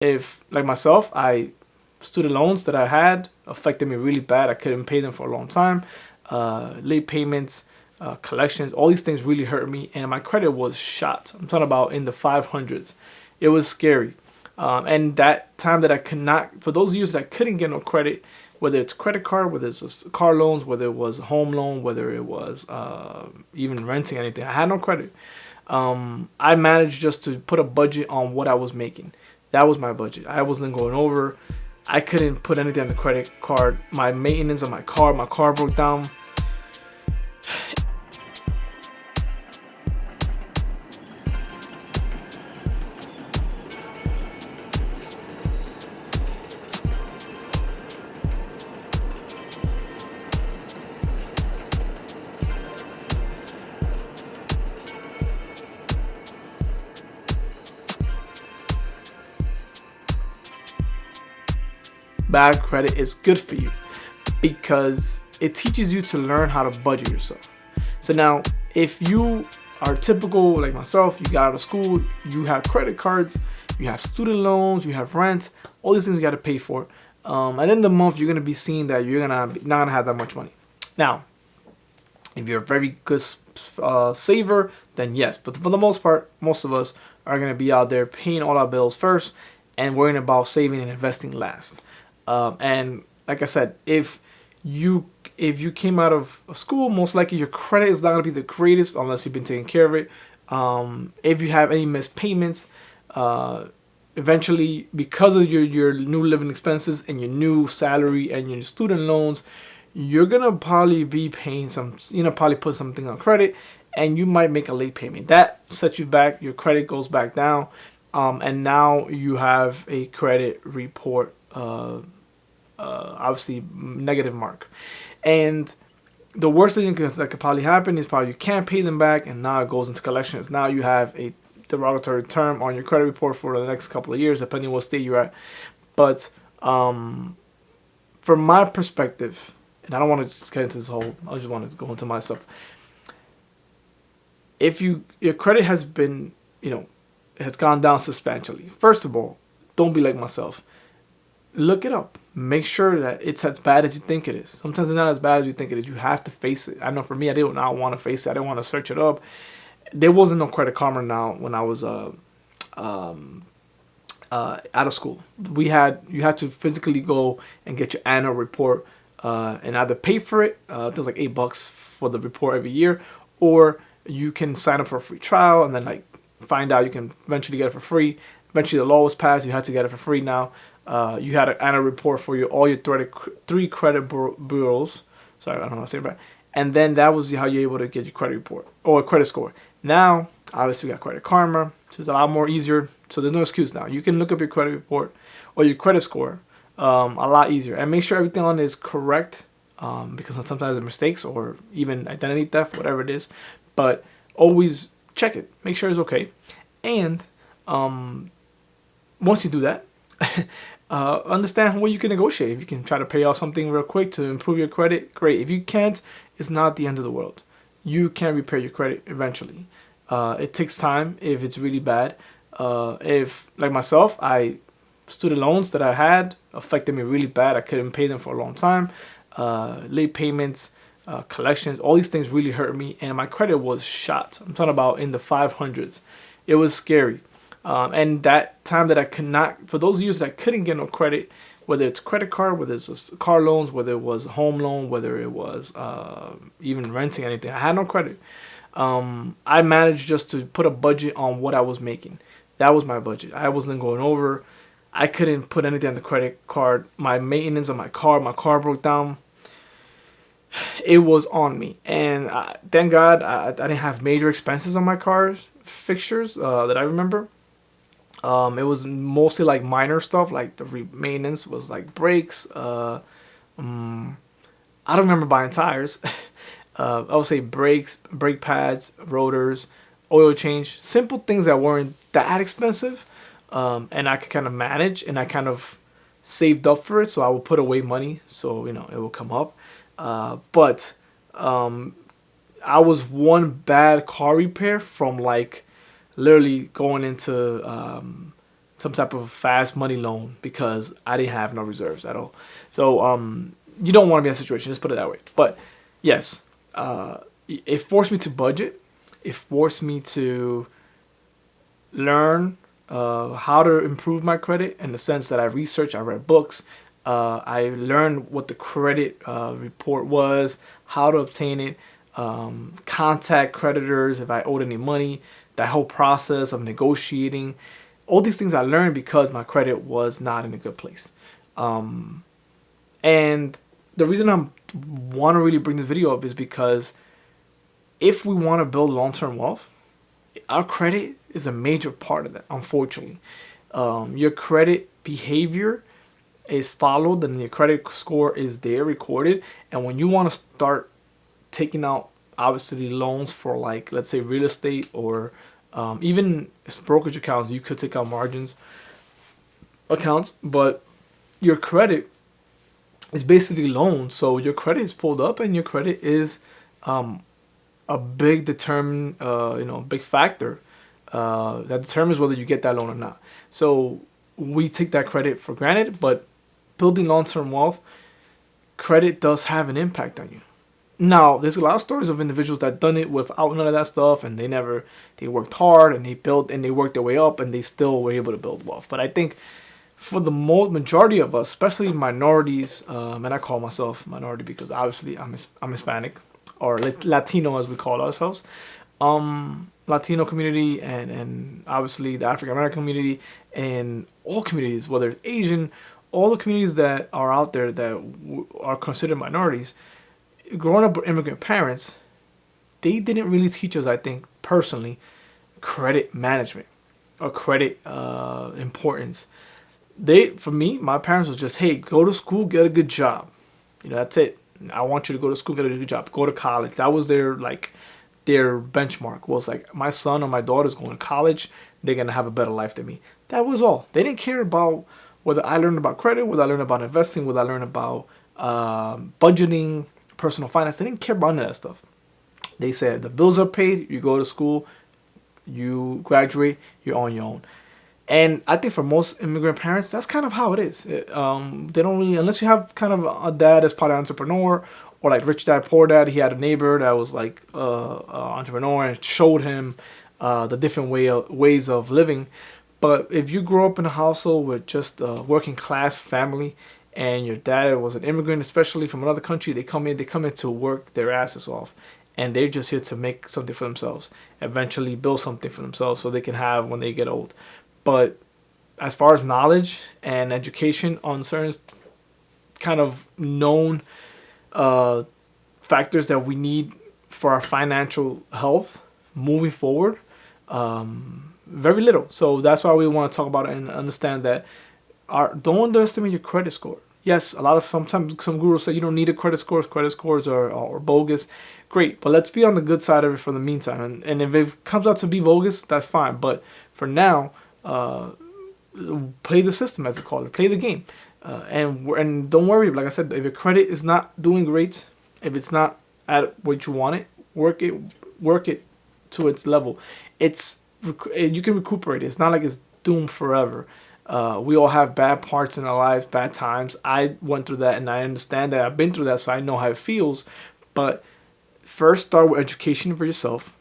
If like myself, I student loans that I had affected me really bad. I couldn't pay them for a long time. Late payments, collections, all these things really hurt me, and my credit was shot. I'm talking about in the 500s. It was scary. And that time that I could not, for those years that I couldn't get no credit, whether it's credit card, whether it's car loans, whether it was a home loan, whether it was even renting anything, I had no credit. I managed just to put a budget on what I was making. That was my budget. I wasn't going over. I couldn't put anything on the credit card. My maintenance on my car broke down. Bad credit is good for you because it teaches you to learn how to budget yourself. So now, if you are typical like myself, you got out of school, you have credit cards, you have student loans, you have rent, all these things you got to pay for. And in the month, you're gonna be seeing that you're gonna not gonna have that much money. Now, if you're a very good saver, then yes. But for the most part, most of us are gonna be out there paying all our bills first and worrying about saving and investing last. And like I said, you if you came out of school, most likely your credit is not gonna be the greatest unless you've been taking care of it. If you have any missed payments, uh, eventually because of your new living expenses and your new salary and your student loans, you're gonna probably be paying some, probably put something on credit, and you might make a late payment. That sets you back. Your credit goes back down, and now you have a credit report. Obviously negative mark, and the worst thing that could probably happen is probably you can't pay them back, and now it goes into collections. Now you have a derogatory term on your credit report for the next couple of years, depending what state you're at. But from my perspective, and I don't want to just get into this whole, I just want to go into my stuff. If your credit has been, has gone down substantially, first of all, don't be like myself. Look it up. Make sure that it's as bad as you think it is. Sometimes it's not as bad as you think it is. You have to face it. I know for me, I did not want to face it. I didn't want to search it up. There wasn't no Credit Karma now when I was um, out of school. You had to physically go and get your annual report and either pay for it. It was like $8 for the report every year, or you can sign up for a free trial and then like find out you can eventually get it for free. Eventually, the law was passed. You had to get it for free now. You had an annual report for all your three credit bureaus. Sorry, I don't know how to say it right. And then that was how you're able to get your credit report or a credit score. Now, obviously, we got Credit Karma, so it's a lot more easier. So there's no excuse now. You can look up your credit report or your credit score a lot easier, and make sure everything on it is correct, because sometimes there are mistakes or even identity theft, whatever it is. But always check it, make sure it's okay, and once you do that, understand where you can negotiate. If you can try to pay off something real quick to improve your credit, great. If you can't, it's not the end of the world. You can repair your credit eventually. It takes time if it's really bad. If like myself, student loans that I had affected me really bad. I couldn't pay them for a long time. Late payments, collections, all these things really hurt me, and my credit was shot. I'm talking about in the 500s. It was scary. And that time that I could not, for those years that I couldn't get no credit, whether it's credit card, whether it's car loans, whether it was a home loan, whether it was even renting anything, I had no credit. I managed just to put a budget on what I was making. That was my budget. I wasn't going over. I couldn't put anything on the credit card. My maintenance on my car broke down. It was on me, and thank God I didn't have major expenses on my car's fixtures that I remember. It was mostly like minor stuff, like the maintenance was like brakes. I don't remember buying tires. I would say brakes, brake pads, rotors, oil change, simple things that weren't that expensive, and I could kind of manage, and I kind of saved up for it, so I would put away money, so it will come up. But I was one bad car repair from like literally going into some type of fast money loan because I didn't have no reserves at all. So you don't want to be in a situation. Just put it that way. But yes, it forced me to budget. It forced me to learn how to improve my credit in the sense that I researched, I read books, I learned what the credit report was, how to obtain it, contact creditors if I owed any money, that whole process of negotiating. All these things I learned because my credit was not in a good place. And the reason I want to really bring this video up is because if we want to build long-term wealth, our credit is a major part of that, unfortunately. Your credit behavior is followed and your credit score is there recorded. And when you want to start taking out, obviously, loans for, like, let's say real estate or even brokerage accounts, you could take out margins accounts, but your credit is basically loans. So your credit is pulled up and your credit is a big big factor that determines whether you get that loan or not. So we take that credit for granted, but building long-term wealth, credit does have an impact on you. Now, there's a lot of stories of individuals that done it without none of that stuff, and they worked hard and they built and they worked their way up and they still were able to build wealth. But I think for the majority of us, especially minorities, and I call myself minority because obviously I'm Hispanic, or Latino as we call ourselves, Latino community and obviously the African American community and all communities, whether it's Asian, all the communities that are out there that are considered minorities, growing up with immigrant parents, they didn't really teach us, I think, personally, credit management or credit importance. For me, my parents was just, hey, go to school, get a good job. That's it. I want you to go to school, get a good job, go to college. That was their benchmark. Was like, my son or my daughter's going to college, they're gonna have a better life than me. That was all. They didn't care about whether I learned about credit, whether I learned about investing, whether I learned about budgeting, personal finance. They didn't care about none of that stuff. They said the bills are paid, you go to school, you graduate, you're on your own. And I think for most immigrant parents, that's kind of how it is. They don't really, unless you have kind of a dad that's probably an entrepreneur, or like Rich Dad Poor Dad, he had a neighbor that was like an entrepreneur and showed him the different ways of living. But if you grow up in a household with just a working class family, and your dad was an immigrant, especially from another country, they come in to work their asses off, and they're just here to make something for themselves, eventually build something for themselves so they can have when they get old. But as far as knowledge and education on certain kind of known factors that we need for our financial health moving forward, very little. So that's why we want to talk about it and understand that don't underestimate your credit score. Yes, sometimes some gurus say you don't need a credit score. Credit scores are bogus. Great, but let's be on the good side of it for the meantime. And if it comes out to be bogus, that's fine. But for now, play the system, as they call it. Play the game. And don't worry, like I said, if your credit is not doing great, if it's not at what you want it, work it to its level. You can recuperate it. It's not like it's doomed forever. We all have bad parts in our lives, bad times. I went through that, and I understand that. I've been through that, so I know how it feels. But first, start with education for yourself.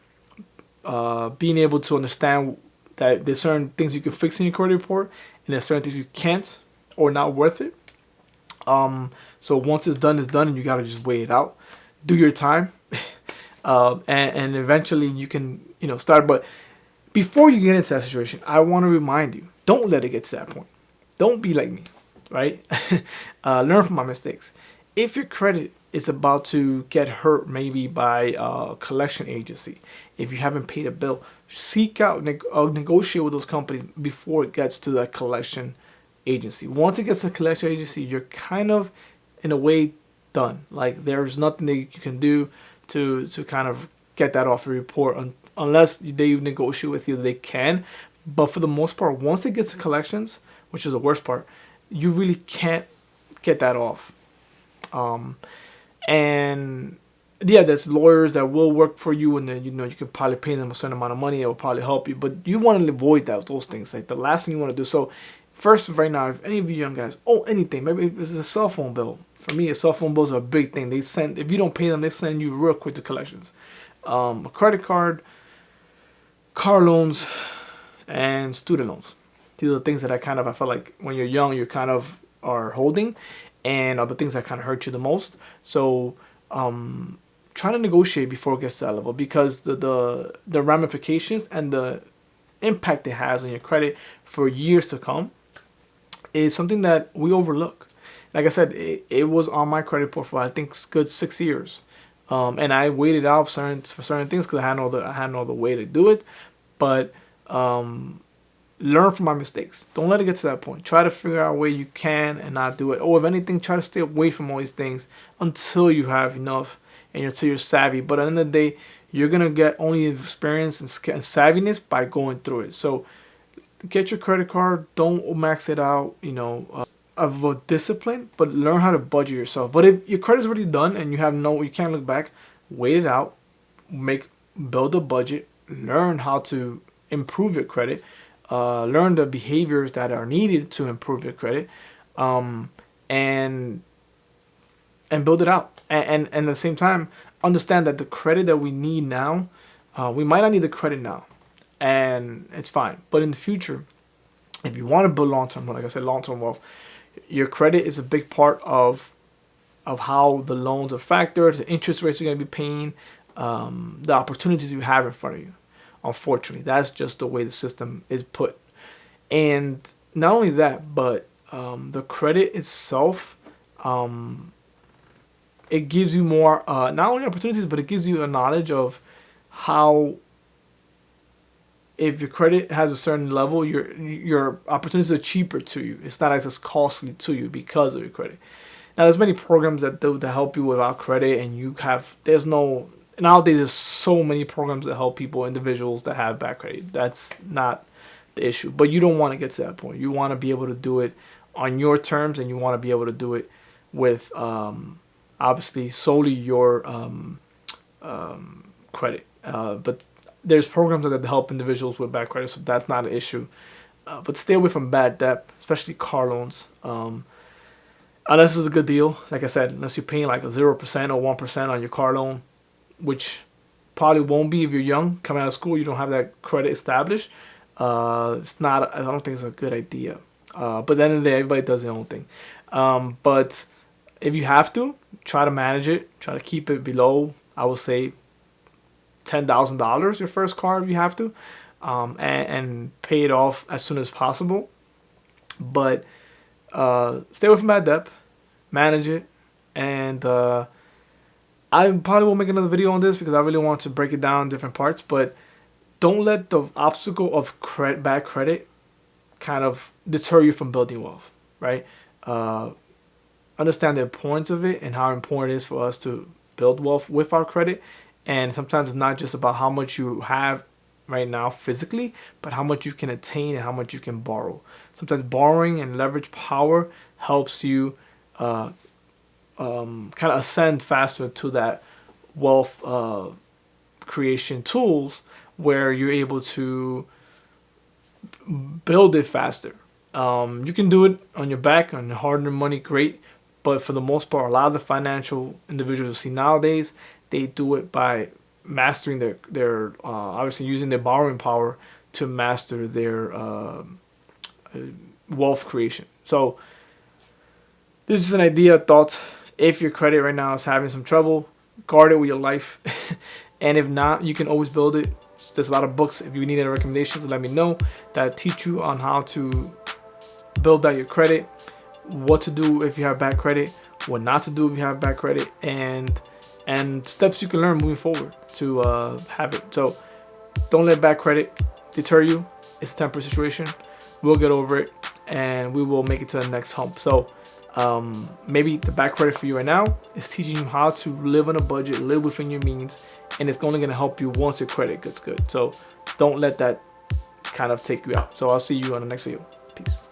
Being able to understand that there's certain things you can fix in your credit report, and there's certain things you can't or not worth it. So once it's done, and you gotta just weigh it out. Do your time, and eventually you can start. But before you get into that situation, I want to remind you: don't let it get to that point. Don't be like me, right? Learn from my mistakes. If your credit is about to get hurt, maybe by a collection agency, if you haven't paid a bill, seek out, negotiate with those companies before it gets to that collection agency. Once it gets to the collection agency, you're kind of, in a way, done. Like, there's nothing that you can do to kind of get that off your report unless they negotiate with you. They can, but for the most part, once it gets to collections, which is the worst part, you really can't get that off. And Yeah, there's lawyers that will work for you, and then you can probably pay them a certain amount of money. It will probably help you, but you want to avoid those things. Like the last thing you want to do. So, first, right now, if any of you young guys owe anything, maybe if it's a cell phone bill. For me, a cell phone bills are a big thing. They send if you don't pay them, they send you real quick to collections. A credit card, car loans, and student loans. These are the things that I feel like when you're young, you kind of are holding, and are the things that kind of hurt you the most. So, try to negotiate before it gets to that level, because the ramifications and the impact it has on your credit for years to come is something that we overlook. Like I said, it was on my credit profile, I think, good 6 years, and I waited out for certain things because I had no other way to do it. But learn from my mistakes. Don't let it get to that point. Try to figure out a way you can and not do it. Or if anything, try to stay away from all these things until you have enough and until you're savvy. But at the end of the day, you're gonna get only experience and savviness by going through it. So get your credit card. Don't max it out. Of a discipline, but learn how to budget yourself. But if your credit's already done and you can't look back, wait it out. Build a budget. Learn how to improve your credit. Learn the behaviors that are needed to improve your credit, and build it out. And at the same time, understand that the credit that we need now, we might not need the credit now, and it's fine. But in the future, if you want to build long-term, like I said, long-term wealth, your credit is a big part of how the loans are factored, the interest rates you're going to be paying, the opportunities you have in front of you. Unfortunately, that's just the way the system is put. And not only that, but the credit itself, it gives you more, not only opportunities, but it gives you a knowledge of how, if your credit has a certain level, your opportunities are cheaper to you. It's not as costly to you because of your credit. Now, there's many programs that do to help you without credit, and nowadays there's so many programs that help individuals that have bad credit. That's not the issue. But you don't want to get to that point. You want to be able to do it on your terms, and you want to be able to do it with obviously solely your credit. But there's programs that help individuals with bad credit, so that's not an issue. But stay away from bad debt, especially car loans. Unless it's a good deal, like I said, unless you're paying like a 0% or 1% on your car loan, which probably won't be if you're young, coming out of school, you don't have that credit established. It's not. I don't think it's a good idea. But at the end of the day, everybody does their own thing. But if you have to, try to manage it. Try to keep it below, I would say, $10,000 your first car if you have to, and pay it off as soon as possible. But stay away from bad debt, manage it, and I probably will make another video on this because I really want to break it down in different parts. But don't let the obstacle of bad credit kind of deter you from building wealth, right? Understand the importance of it and how important it is for us to build wealth with our credit. And sometimes it's not just about how much you have right now physically, but how much you can attain and how much you can borrow. Sometimes borrowing and leverage power helps you kind of ascend faster to that wealth creation tools where you're able to build it faster. You can do it on your back, on your hard-earned money, great. But for the most part, a lot of the financial individuals you see nowadays, they do it by mastering their obviously using their borrowing power to master their wealth creation. So this is just an idea, thoughts. If your credit right now is having some trouble, guard it with your life. And if not, you can always build it. There's a lot of books. If you need any recommendations, let me know, that teach you on how to build out your credit, what to do if you have bad credit, what not to do if you have bad credit, and steps you can learn moving forward to have it. So don't let bad credit deter you. It's a temporary situation. We'll get over it, and we will make it to the next hump. So maybe the bad credit for you right now is teaching you how to live on a budget, live within your means, and it's only going to help you once your credit gets good. So don't let that kind of take you out. So I'll see you on the next video. Peace.